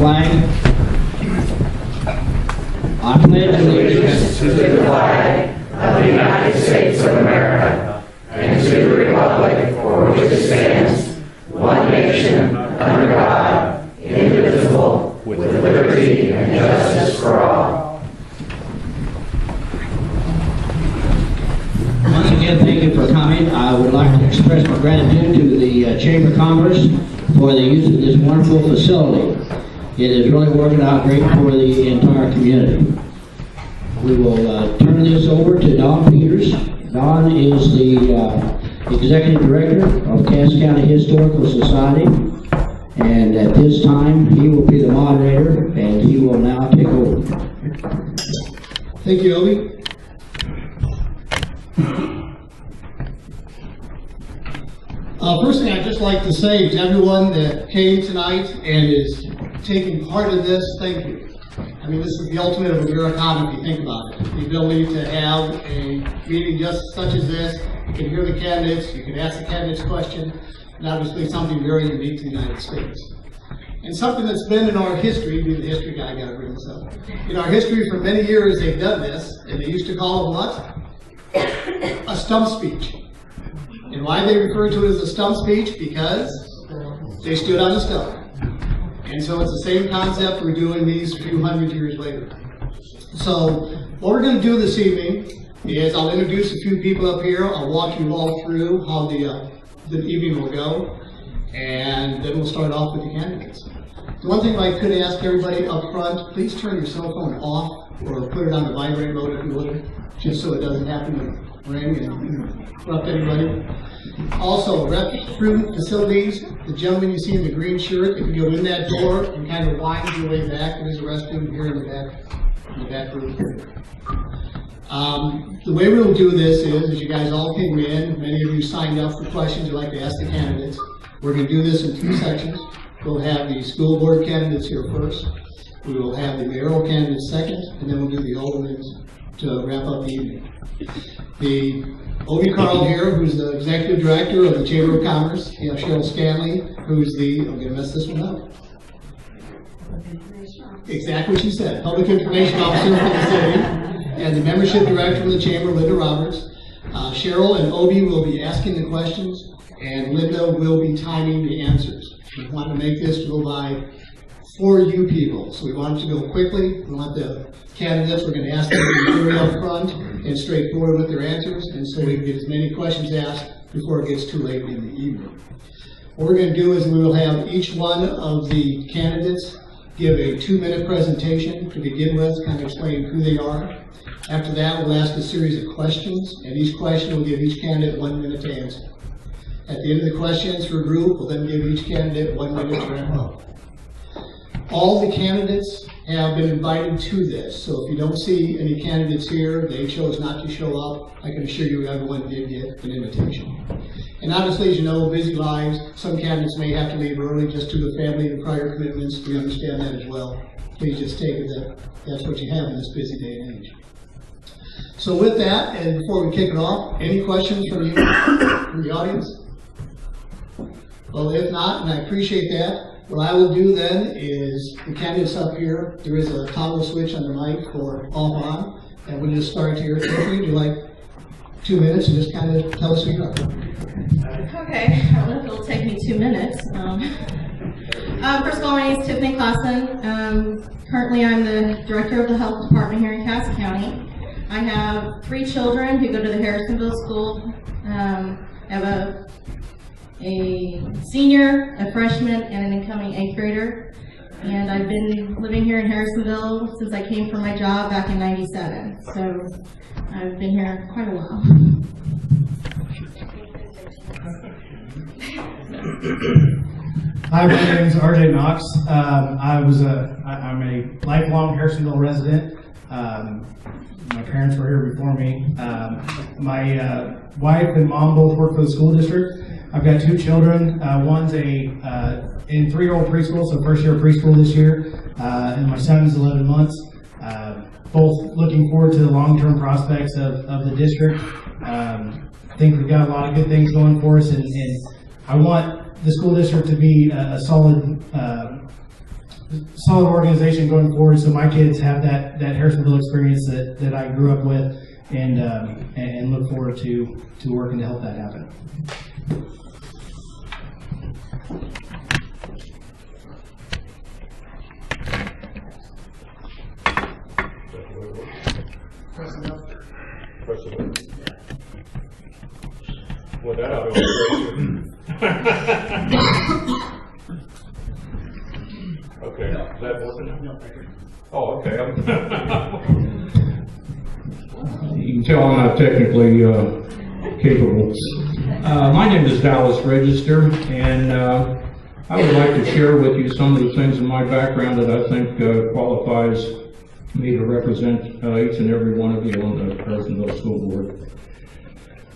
flag. I pledge allegiance to the flag of the United States of America and to the republic for which it stands, one nation, under God, indivisible, with liberty and justice for all. Once again, thank you for coming. I would like to express my gratitude to the Chamber of Commerce for the use of this wonderful facility. It is really working out great for the entire community. We will turn this over to Don Peters. Don is the Executive Director of Cass County Historical Society, and at this time he will be the moderator and he will now take over. Thank you, Obi. First thing I'd just like to say to everyone that came tonight and is taking part in this, thank you. I mean, this is the ultimate of a bureaucrat if you think about it. The ability to have a meeting just such as this, you can hear the candidates, you can ask the candidates questions, and obviously something very unique to the United States. And something that's been in our history, being the history guy, I gotta bring this up. In our history for many years they've done this, and they used to call it what? A stump speech. And why they refer to it as a stump speech? Because they stood on the stump. And so it's the same concept we're doing these few hundred years later. So what we're going to do this evening is I'll introduce a few people up here. I'll walk you all through how the evening will go. And then we'll start off with the candidates. The one thing I could ask everybody up front, please turn your cell phone off or put it on the vibrate mode if you would, just so it doesn't happen to ring and interrupt anybody. Also, restroom facilities, the gentleman you see in the green shirt, if you go in that door and kind of wind your way back, there is a restroom here in the back room. The way we'll do this is, as you guys all came in, many of you signed up for questions you'd like to ask the candidates. We're going to do this in 3 sections. We'll have the school board candidates here first. We will have the mayoral candidates second, and then we'll do the aldermans to wrap up the evening. The Obi Carl here, who's the Executive Director of the Chamber of Commerce. You have Cheryl Stanley, who's the, I'm going to mess this one up. Exactly what she said. Public Information Officer for the city. And the Membership Director of the Chamber, Linda Roberts. Cheryl and Obi will be asking the questions, and Linda will be timing the answers. We want to make this go by for you people. So we want it to go quickly. We want the candidates, we're going to ask them to be very up front and straightforward with their answers, and so we can get as many questions asked before it gets too late in the evening. What we're going to do is we will have each one of the candidates give a 2-minute presentation to begin with, kind of explain who they are. After that, we'll ask a series of questions, and each question will give each candidate 1 minute to answer. At the end of the questions for a group, we'll then give each candidate 1 minute to wrap up. All the candidates have been invited to this, so if you don't see any candidates here, they chose not to show up, I can assure you everyone did get an invitation. And obviously, as you know, busy lives, some candidates may have to leave early just due to family and prior commitments. We understand that as well. Please just take it that that's what you have in this busy day and age. So with that, and before we kick it off, any questions from you, from the audience? Well, if not, and I appreciate that, what I will do then is the candidates up here, there is a toggle switch on the mic for off on, and we'll just start here. Tiffany, would you like 2 minutes and just kind of tell us who you are? Okay, I don't know if it'll take me 2 minutes. First of all, my name is Tiffany Clausen. Currently, I'm the Director of the Health Department here in Cass County. I have 3 children who go to the Harrisonville School. I have a senior, a freshman, and an incoming 8th grader. And I've been living here in Harrisonville since I came from my job back in '97. So I've been here quite a while. Hi, my name is RJ Knox. I'm a lifelong Harrisonville resident. My parents were here before me. My wife and mom both work for the school district. I've got 2 children. One's in 3-year-old preschool, so first year of preschool this year, and my son's 11 months. Both looking forward to the long-term prospects of the district. I think we've got a lot of good things going for us, and I want the school district to be a solid solid organization going forward, so my kids have that Harrisonville experience that I grew up with, and look forward to working to help that happen. With that, I'll okay, is that working? Oh, okay. You can tell I'm not technically capable. My name is Dallas Register, and I would like to share with you some of the things in my background that I think qualifies me to represent each and every one of you on the Harrisonville School Board.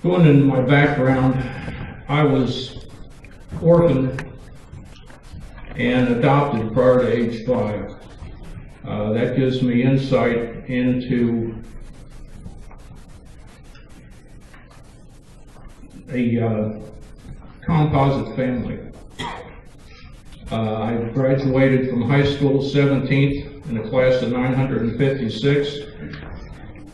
Going into my background, I was orphaned and adopted prior to age 5. That gives me insight into a composite family. I graduated from high school 17th in a class of 956,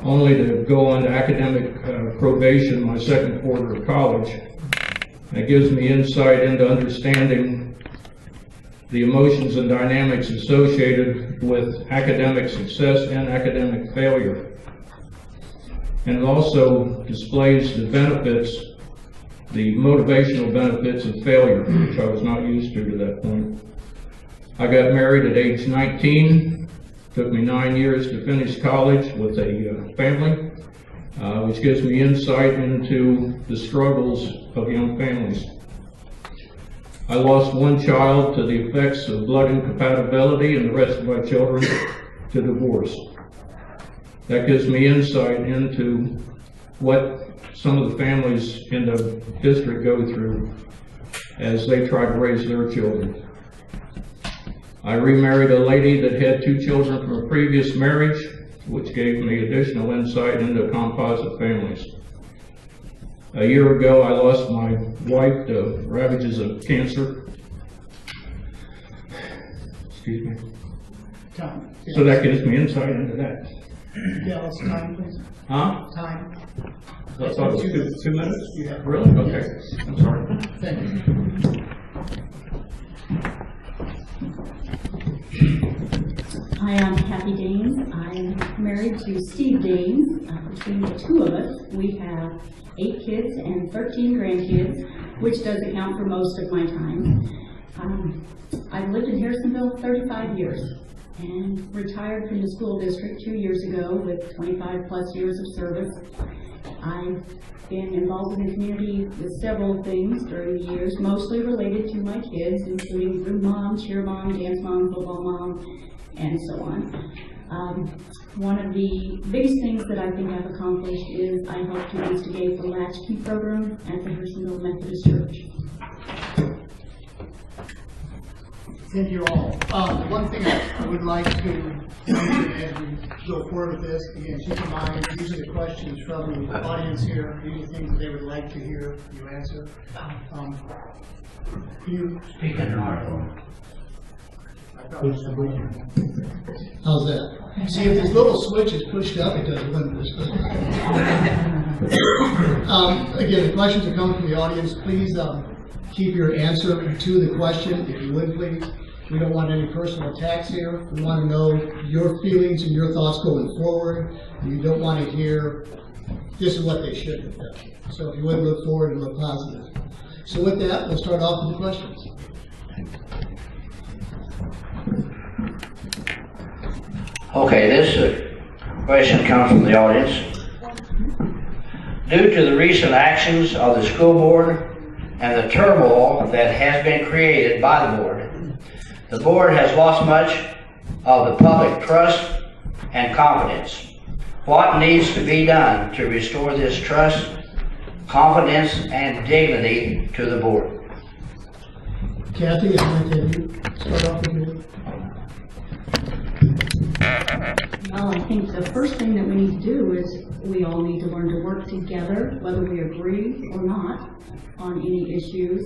only to go on academic probation my second quarter of college. It gives me insight into understanding the emotions and dynamics associated with academic success and academic failure. And it also displays the benefits, the motivational benefits of failure, which I was not used to that point. I got married at age 19. Took me 9 years to finish college with a family, which gives me insight into the struggles of young families. I lost one child to the effects of blood incompatibility and the rest of my children to divorce. That gives me insight into what some of the families in the district go through as they try to raise their children. I remarried a lady that had 2 children from a previous marriage, which gave me additional insight into composite families. A year ago, I lost my wife to ravages of cancer. Excuse me. Time. So that gives me insight into that. Yeah, let's time, please. Huh? Time. I thought it was 2 minutes? Yeah. Really? Okay. I'm sorry. Thank you. Hi, I'm Kathy Danes. I'm married to Steve Danes. Between the two of us, we have 8 kids and 13 grandkids, which does account for most of my time. I've lived in Harrisonville 35 years and retired from the school district 2 years ago with 25 plus years of service. I've been involved in the community with several things during the years, mostly related to my kids, including room mom, cheer mom, dance mom, football mom, and so on. One of the biggest things that I think I've accomplished is I helped to instigate the Latchkey program at the Harrisonville Methodist Church. Thank you all. One thing I would like to mention as we go forward with this, again, keep in mind, these are the questions from the audience here. These are things that they would like to hear you answer. Can you speak in the microphone? How's that? See, if this little switch is pushed up, it does wonders. Again, the questions are coming from the audience. Please keep your answer to the question, if you would, please. We don't want any personal attacks here. We want to know your feelings and your thoughts going forward. You don't want to hear, this is what they should have done. So if you would look forward and look positive. So with that, we'll start off with the questions. Okay, this question comes from the audience. Due to the recent actions of the school board and the turmoil that has been created by the board has lost much of the public trust and confidence. What needs to be done to restore this trust, confidence, and dignity to the board? Kathy, I'd like to start off with you. Well, I think the first thing that we need to do is we all need to learn to work together, whether we agree or not on any issues.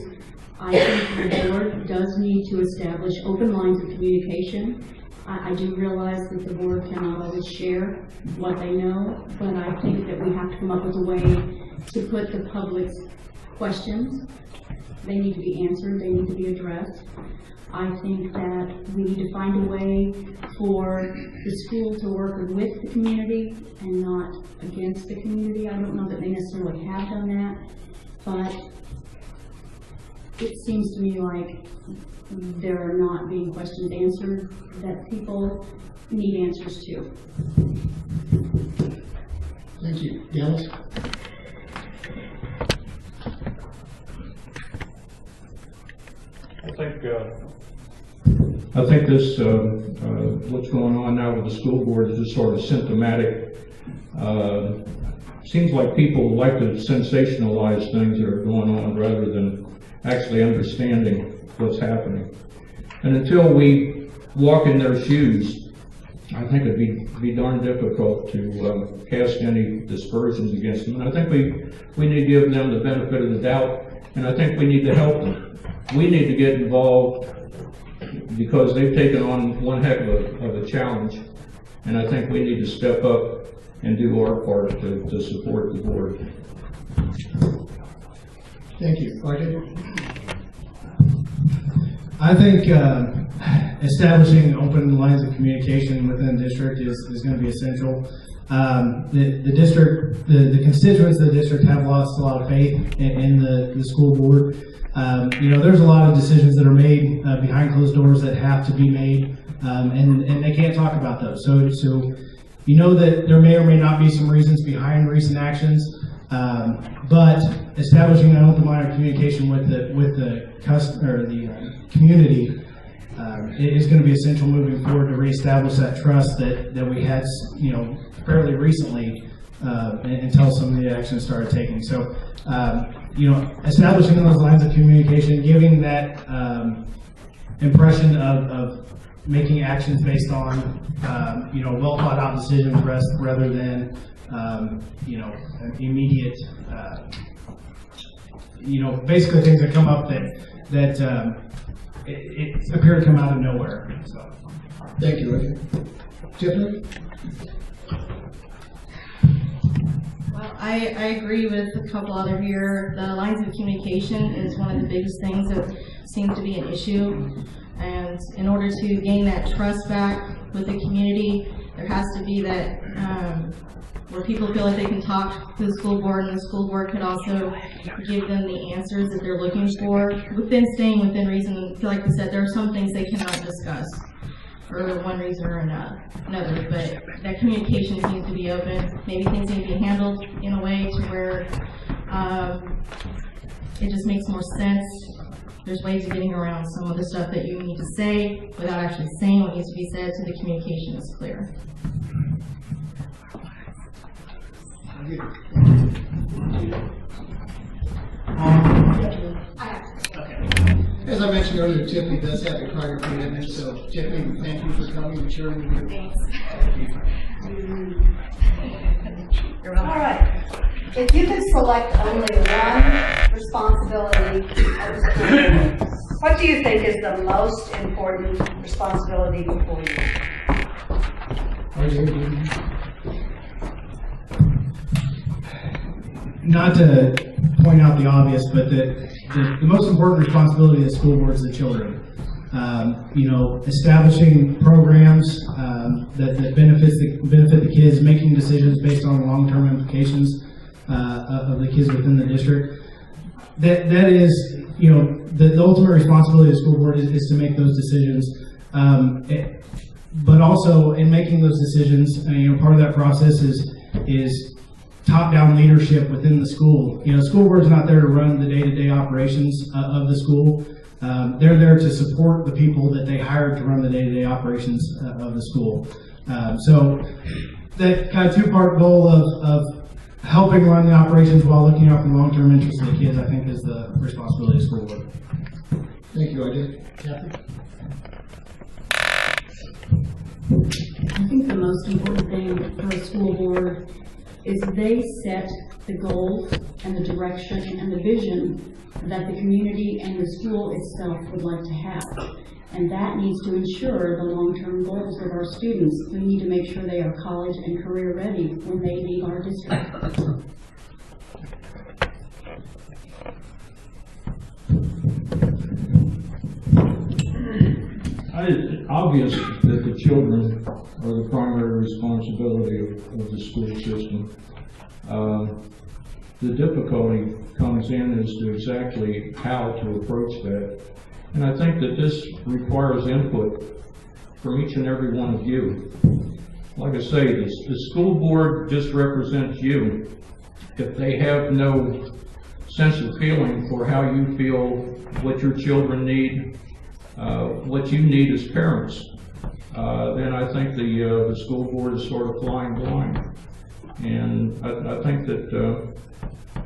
I think the board does need to establish open lines of communication. I do realize that the board cannot always share what they know, but I think that we have to come up with a way to put the public's questions. They need to be answered, they need to be addressed. I think that we need to find a way for the school to work with the community and not against the community. I don't know that they necessarily have done that, but it seems to me like there are not being questions answered that people need answers to. Thank you. Dallas? I think this, what's going on now with the school board is just sort of symptomatic. Seems like people like to sensationalize things that are going on rather than actually understanding what's happening. And until we walk in their shoes, I think it'd be darn difficult to cast any dispersions against them. And I think we need to give them the benefit of the doubt, and I think we need to help them. We need to get involved because they've taken on one heck of a challenge, and I think we need to step up and do our part to support the board. Thank you. Roger? I think establishing open lines of communication within the district is going to be essential. The district, the constituents of the district have lost a lot of faith in the school board. You know, there's a lot of decisions that are made behind closed doors that have to be made, and they can't talk about those. So you know that there may or may not be some reasons behind recent actions, but establishing an open line of communication with the customer, the community, is going to be essential moving forward to reestablish that trust that we had, you know, fairly recently until some of the actions started taking. So, you know, establishing those lines of communication, giving that impression of making actions based on, you know, well thought out decisions rather than, you know, an immediate, you know, basically things that come up that it appear to come out of nowhere. So. Thank you, Roger. Tiffany? Well, I agree with a couple other here. The lines of communication is one of the biggest things that seems to be an issue. And in order to gain that trust back with the community, there has to be that where people feel like they can talk to the school board, and the school board could also give them the answers that they're looking for, staying within reason. Like we said, there are some things they cannot discuss for one reason or another, but that communication needs to be open. Maybe things need to be handled in a way to where it just makes more sense. There's ways of getting around some of the stuff that you need to say without actually saying what needs to be said, so the communication is clear. As I mentioned earlier, Tiffany does have a prior commitment, so Tiffany, thank you for coming and sharing with you. Thanks. All right. If you could select only one responsibility at the school, what do you think is the most important responsibility before you? Not to point out the obvious, but the most important responsibility of the school board is the children. You know, establishing programs that benefit the kids, making decisions based on long-term implications of the kids within the district. That is, you know, the ultimate responsibility of the school board is to make those decisions. But also in making those decisions, you know, part of that process is top-down leadership within the school. You know, the school board's not there to run the day-to-day operations of the school. They're there to support the people that they hired to run the day-to-day operations of the school. So that kind of two-part goal of helping run the operations while looking out for the long-term interests of the kids, I think, is the responsibility of the school board. Thank you, RJ. Kathy? I think the most important thing for a school board is they set the goals and the direction and the vision that the community and the school itself would like to have. And that needs to ensure the long-term goals of our students. We need to make sure they are college and career ready when they leave our district. It's obvious that the children are the primary responsibility of the school system. The difficulty comes in as to exactly how to approach that. And I think that this requires input from each and every one of you. Like I say, the school board just represents you. If they have no sense of feeling for how you feel, what your children need, what you need as parents, then I think the school board is sort of flying blind. And I think that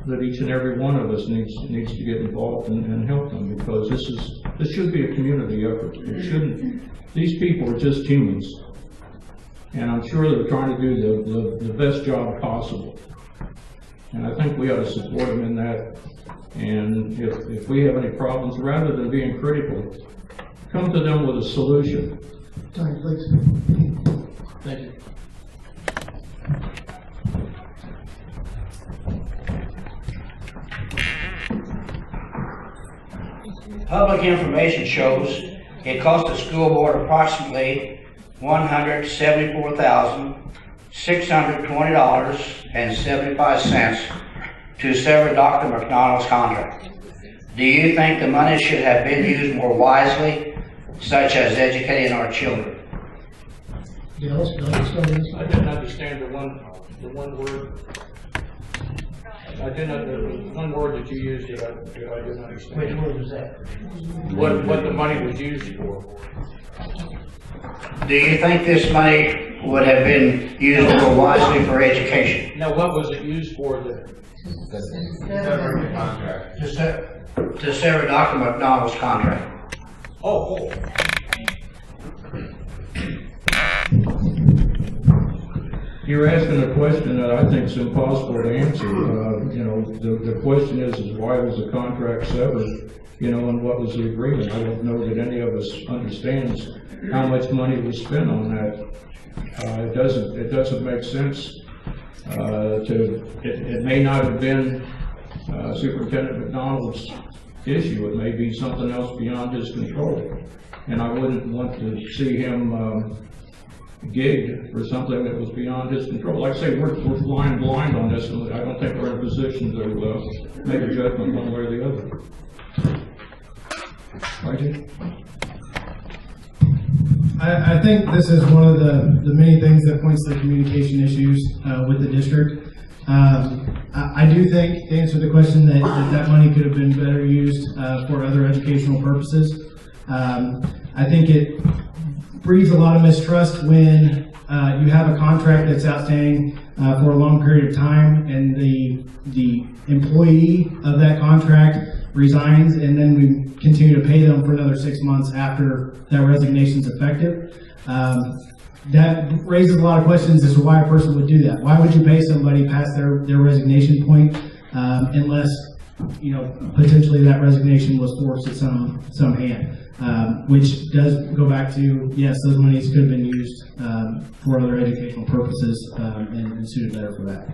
that each and every one of us needs to get involved and help them, because this should be a community effort. It shouldn't. These people are just humans, and I'm sure they're trying to do the best job possible. And I think we ought to support them in that. And if we have any problems, rather than being critical, come to them with a solution. Time, please. Thank you. Public information shows it cost the school board approximately $174,620.75 to sever Dr. McDonald's contract. Do you think the money should have been used more wisely, such as educating our children? Dallas, I didn't understand the one word. The one word that you used that I didn't understand. Which word was that? What the money was used for. Do you think this money would have been used more wisely for education? Now, what was it used for then? Severing the contract. To sever Dr. McDonald's contract. Oh. You're asking a question that I think is impossible to answer. The question is why was the contract severed? And what was the agreement? I don't know that any of us understands how much money was spent on that. It doesn't make sense. It may not have been Superintendent McDonald's issue. It may be something else beyond his control, and I wouldn't want to see him gigged for something that was beyond his control. Like I say, we're flying blind on this, and I don't think we're in a position to make a judgment one way or the other. Right? I think this is one of the many things that points to the communication issues with the district. I do think, to answer the question, that money could have been better used for other educational purposes. I think it breeds a lot of mistrust when you have a contract that's outstanding for a long period of time, and the employee of that contract resigns, and then we continue to pay them for another 6 months after that resignation is effective. That raises a lot of questions as to why a person would do that. Why would you pay somebody past their resignation point unless potentially that resignation was forced at some hand? Which does go back to, yes, those monies could have been used for other educational purposes and suited better for that.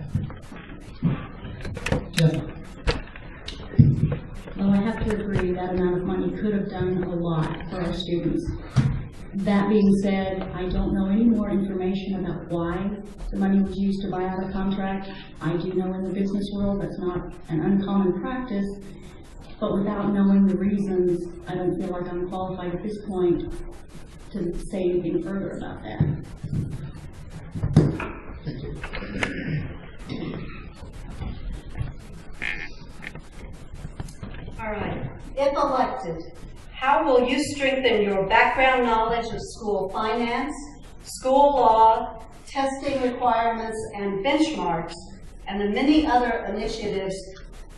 Yeah. Well, I have to agree that amount of money could have done a lot for our students. That being said, I don't know any more information about why the money was used to buy out a contract. I do know in the business world that's not an uncommon practice, but without knowing the reasons, I don't feel like I'm qualified at this point to say anything further about that. Thank you. All right. If elected, how will you strengthen your background knowledge of school finance, school law, testing requirements and benchmarks, and the many other initiatives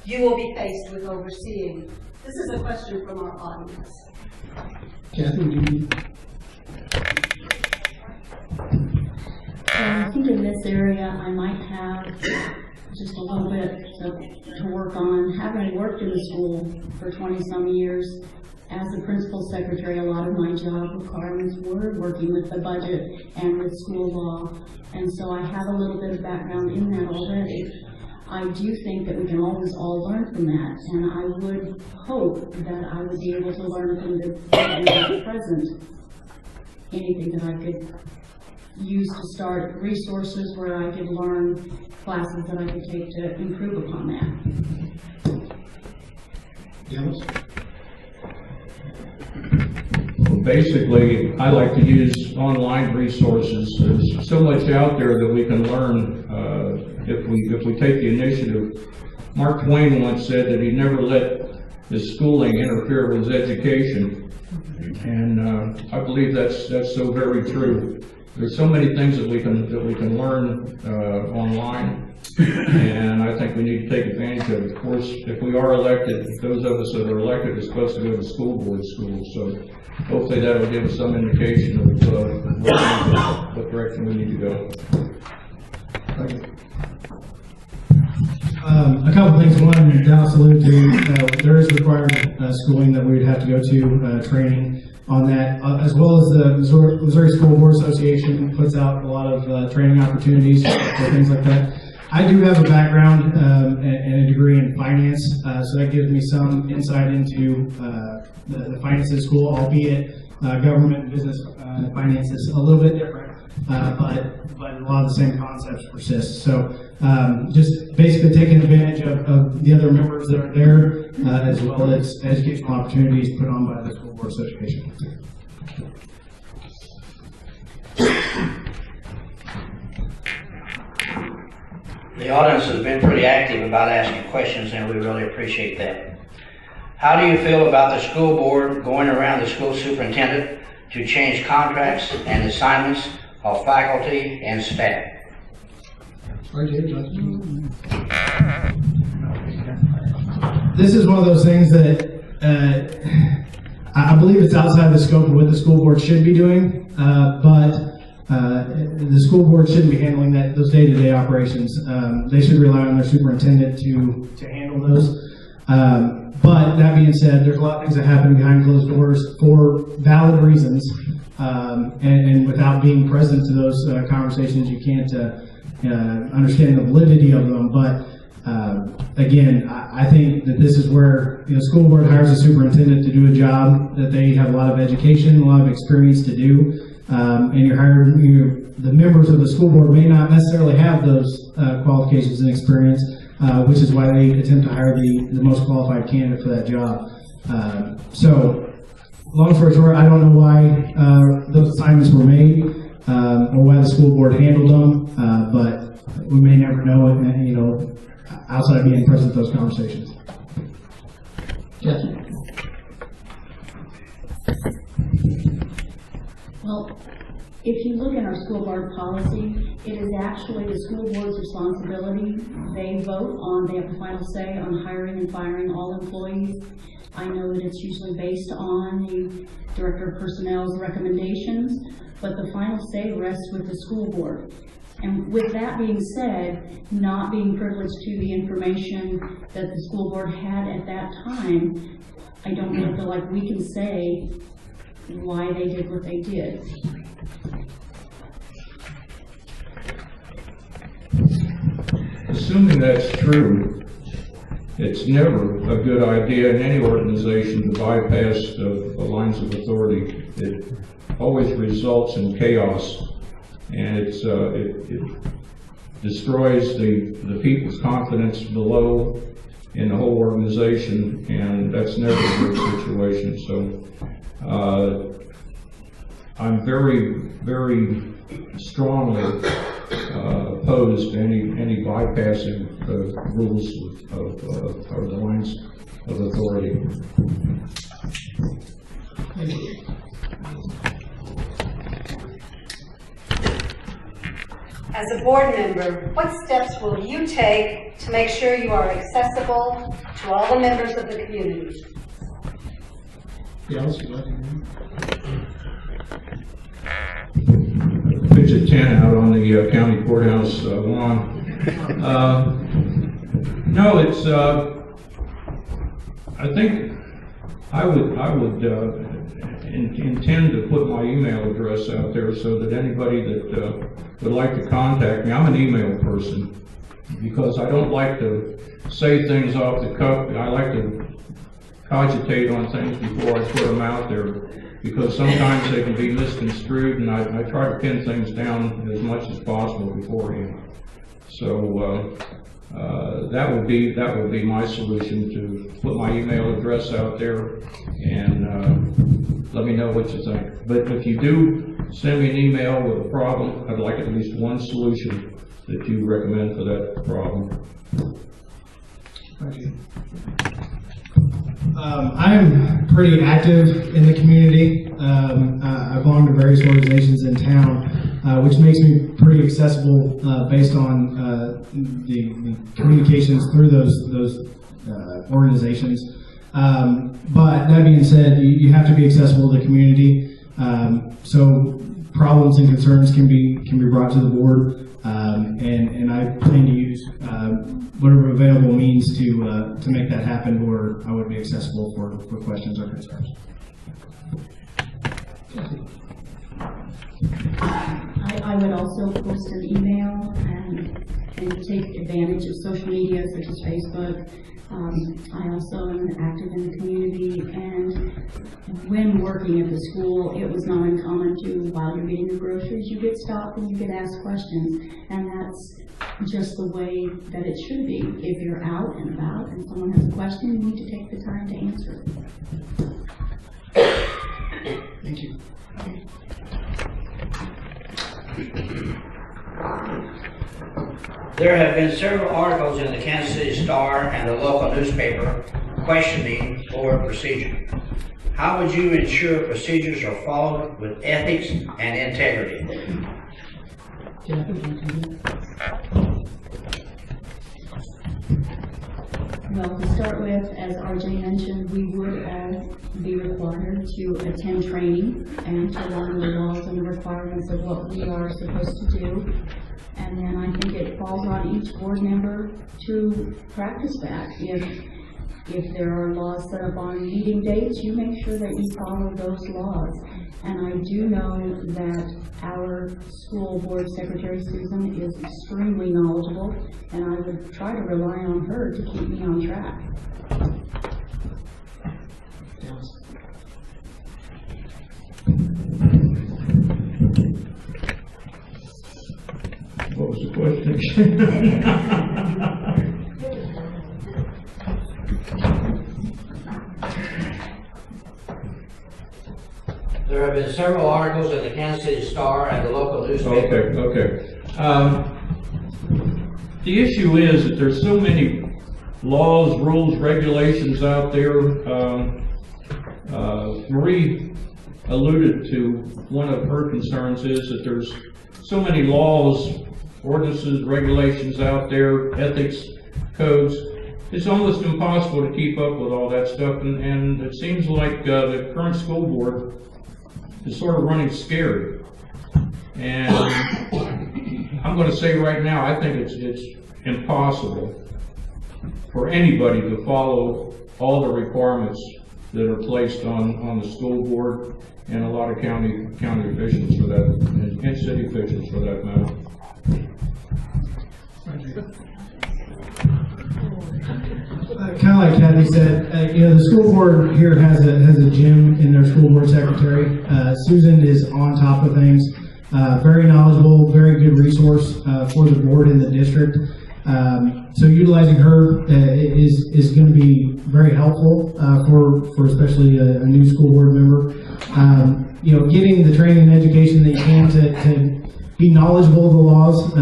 you will be faced with overseeing? This is a question from our audience. Kathy, do you? I think think in this area I might have just a little bit to work on. Having worked in the school for 20-some years, as a principal secretary, a lot of my job requirements were working with the budget and with school law, and so I have a little bit of background in that already. I do think that we can always all learn from that, and I would hope that I would be able to learn from the present anything that I could use to start resources where I could learn classes that I could take to improve upon that. Dennis? Well, basically, I like to use online resources. There's so much out there that we can learn if we take the initiative. Mark Twain once said that he never let his schooling interfere with his education, and I believe that's so very true. There's so many things that we can learn online, and I think we need to take advantage of it. Of course, if we are elected, those of us that are elected are supposed to go to school board schools, so hopefully that will give us some indication of what direction we need to go. A couple things. One, Dallas alluded to, there is required schooling that we would have to go to, training on that, as well as the Missouri School Board Association puts out a lot of training opportunities for things like that. I do have a background and a degree in finance, so that gives me some insight into the finances of school, albeit government and business finance is a little bit different, but a lot of the same concepts persist. So just basically taking advantage of the other members that are there, as well as educational opportunities put on by the School Board Association. The audience has been pretty active about asking questions, and we really appreciate that. How do you feel about the school board going around the school superintendent to change contracts and assignments of faculty and staff? This is one of those things that I believe it's outside the scope of what the school board should be doing, but the school board shouldn't be handling those day-to-day operations. They should rely on their superintendent to handle those. But that being said, there's a lot of things that happen behind closed doors for valid reasons, and without being present to those conversations, you can't understand the validity of them. But again, I think that this is where the school board hires a superintendent to do a job that they have a lot of education, a lot of experience to do, and you're hiring the members of the school board may not necessarily have those qualifications and experience, which is why they attempt to hire the most qualified candidate for that job. So, long story short, I don't know why those assignments were made or why the school board handled them, but we may never know it, outside of being present at those conversations. Yes. Well, if you look at our school board policy, it is actually the school board's responsibility. They have the final say on hiring and firing all employees. I know that it's usually based on the Director of Personnel's recommendations, but the final say rests with the school board. And with that being said, not being privileged to the information that the school board had at that time, I don't feel like we can say why they did what they did. Assuming that's true, it's never a good idea in any organization to bypass the lines of authority. It always results in chaos, and it destroys the people's confidence below in the whole organization, and that's never a good situation. So I'm very, very strongly opposed to any bypassing the rules or the lines of authority. As a board member, what steps will you take to make sure you are accessible to all the members of the community? Yes, pitch a tent out on the county courthouse lawn. No, it's, I think I would intend to put my email address out there so that anybody that would like to contact me, I'm an email person, because I don't like to say things off the cuff. I like to cogitate on things before I put them out there, because sometimes they can be misconstrued, and I try to pin things down as much as possible beforehand. So that would be my solution, to put my email address out there and let me know what you think. But if you do send me an email with a problem, I'd like at least one solution that you recommend for that problem. Thank you. I'm pretty active in the community. I belong to various organizations in town, which makes me pretty accessible based on the communications through those organizations. But that being said, you have to be accessible to the community. So problems and concerns can be brought to the board, and I plan to use whatever available means to make that happen, where I would be accessible for questions or concerns. I would also post an email and take advantage of social media such as Facebook. I also am active in the community, and when working at the school, it was not uncommon to, while you're getting your groceries, you get stopped and you get asked questions, and that's just the way that it should be. If you're out and about and someone has a question, you need to take the time to answer it. Thank you. There have been several articles in the Kansas City Star and the local newspaper questioning board procedure. How would you ensure procedures are followed with ethics and integrity? Well, to start with, as RJ mentioned, we would all be required to attend training and to learn the laws and the requirements of what we are supposed to do. And then I think it falls on each board member to practice that. If there are laws set up on meeting dates, you make sure that you follow those laws. And I do know that our school board secretary, Susan, is extremely knowledgeable, and I would try to rely on her to keep me on track. What was the question? There have been several articles in the Kansas City Star and the local newspaper. Okay. The issue is that there's so many laws, rules, regulations out there. Marie alluded to one of her concerns is that there's so many laws, ordinances, regulations out there, ethics, codes. It's almost impossible to keep up with all that stuff, and it seems like the current school board is sort of running scary. And I'm going to say right now, I think it's impossible for anybody to follow all the requirements that are placed on the school board and a lot of county officials for that, and city officials for that matter. Kind of like Kathy said, the school board here has a gym in their school board secretary. Susan is on top of things, very knowledgeable, very good resource for the board in the district. So utilizing her is going to be very helpful for especially a new school board member. Getting the training and education that you can to be knowledgeable of the laws,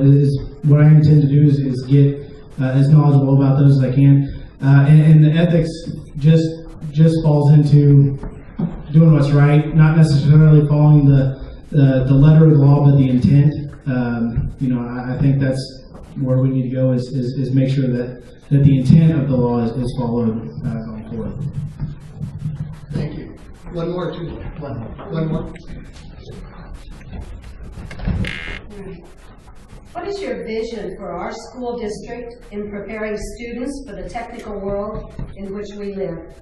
is what I intend to do is get as knowledgeable about those as I can. And the ethics just falls into doing what's right, not necessarily following the letter of the law, but the intent. I think that's where we need to go is make sure that the intent of the law is followed going forward. Thank you. One more. What is your vision for our school district in preparing students for the technical world in which we live?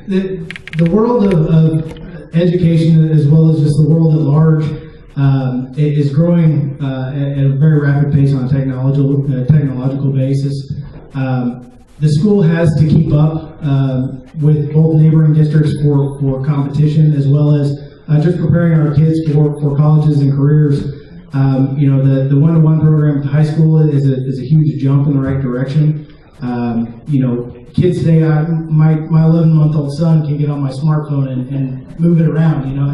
The world of education, as well as just the world at large, is growing at a very rapid pace on a technological basis. The school has to keep up with both neighboring districts for competition, as well as just preparing our kids for colleges and careers. You know, the one-to-one program at the high school is a huge jump in the right direction. You know, kids today, my 11-month-old son can get on my smartphone and move it around. You know,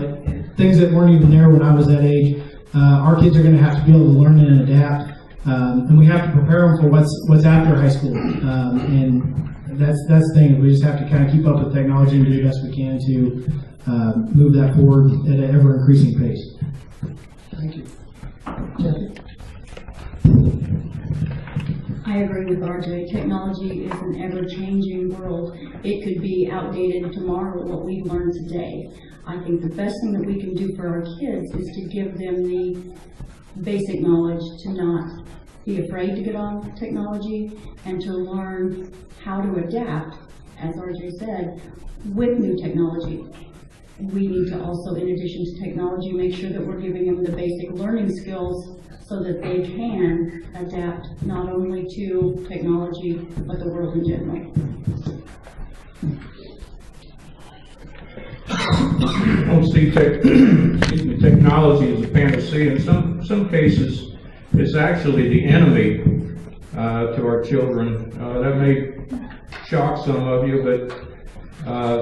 things that weren't even there when I was that age. Our kids are going to have to be able to learn and adapt, and we have to prepare them for what's after high school. And that's the thing. We just have to kind of keep up with technology and do the best we can to move that forward at an ever-increasing pace. Thank you. Kathy? I agree with RJ. Technology is an ever-changing world. It could be outdated tomorrow, what we've learned today. I think the best thing that we can do for our kids is to give them the basic knowledge to not be afraid to get on technology and to learn how to adapt, as RJ said, with new technology. We need to also, in addition to technology, make sure that we're giving them the basic learning skills so that they can adapt not only to technology, but the world in general. I don't see technology as a panacea. In some cases, it's actually the enemy to our children. That may shock some of you, but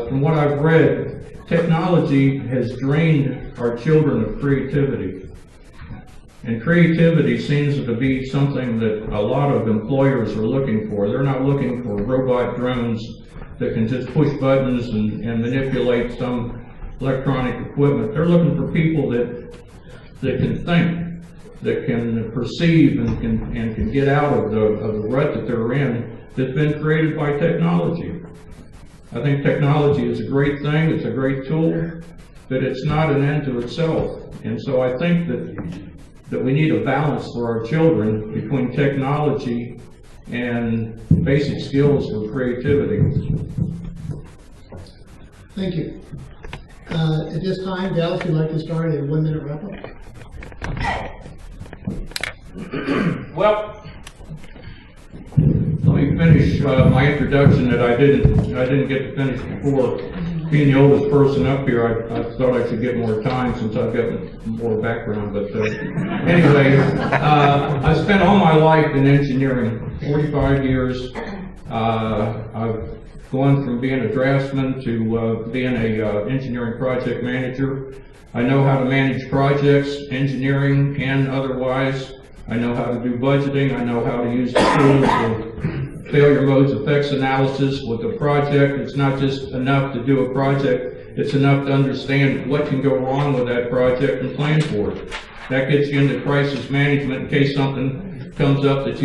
from what I've read, technology has drained our children of creativity. And creativity seems to be something that a lot of employers are looking for. They're not looking for robot drones that can just push buttons and manipulate some electronic equipment. They're looking for people that can think, that can perceive and can get out of the rut that they're in that's been created by technology. I think technology is a great thing, it's a great tool, but it's not an end to itself. And so I think that we need a balance for our children between technology and basic skills for creativity. Thank you. At this time, Dallas, would like to start a 1-minute wrap-up? Well, let me finish my introduction that I didn't get to finish before. Being the oldest person up here, I thought I should get more time since I've got more background. But anyway, I spent all my life in engineering, 45 years. I've gone from being a draftsman to being a engineering project manager. I know how to manage projects, engineering and otherwise. I know how to do budgeting. I know how to use the tools of failure modes, effects analysis with a project. It's not just enough to do a project. It's enough to understand what can go wrong with that project and plan for it. That gets you into crisis management in case something comes up that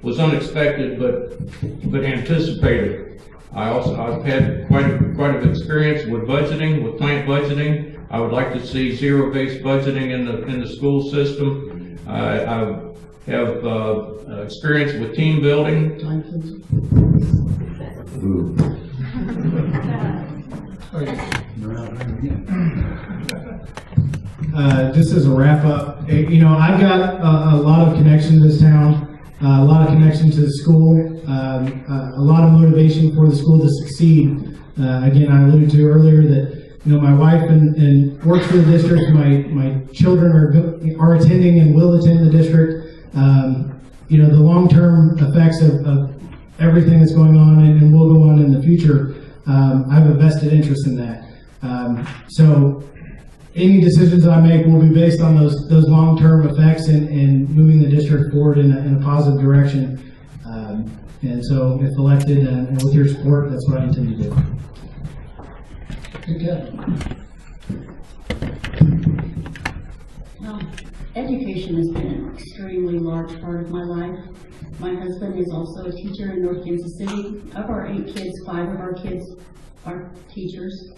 was unexpected but anticipated. I've had quite a bit of experience with budgeting, with plant budgeting. I would like to see zero-based budgeting in the school system. I have experience with team building. Time, please. Just as a wrap up, you know, I've got a lot of connection to this town, a lot of connection to the school, a lot of motivation for the school to succeed. Again, I alluded to earlier that, you know, my wife and works for the district. My children are attending and will attend the district. You know, the long-term effects of everything that's going on and will go on in the future, I have a vested interest in that. So any decisions I make will be based on those long-term effects and moving the district forward in a positive direction. And so if elected and with your support, that's what I intend to do. Well, education has been an extremely large part of my life. My husband is also a teacher in North Kansas City. Of our 8 kids, 5 of our kids are teachers.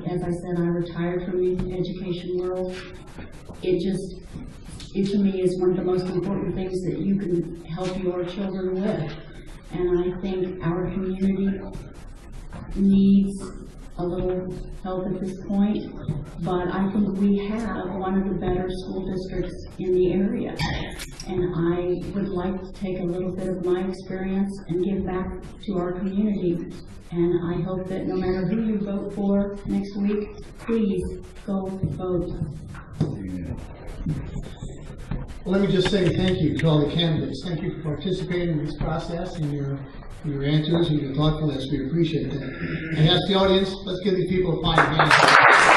As I said, I retired from the education world. It to me is one of the most important things that you can help your children with. And I think our community needs a little help at this point, but I think we have one of the better school districts in the area. And I would like to take a little bit of my experience and give back to our community. And I hope that no matter who you vote for next week, please go vote. Well, let me just say thank you to all the candidates. Thank you for participating in this process and your answers and your thoughtfulness. We appreciate that. And ask the audience, let's give these people a fine hand.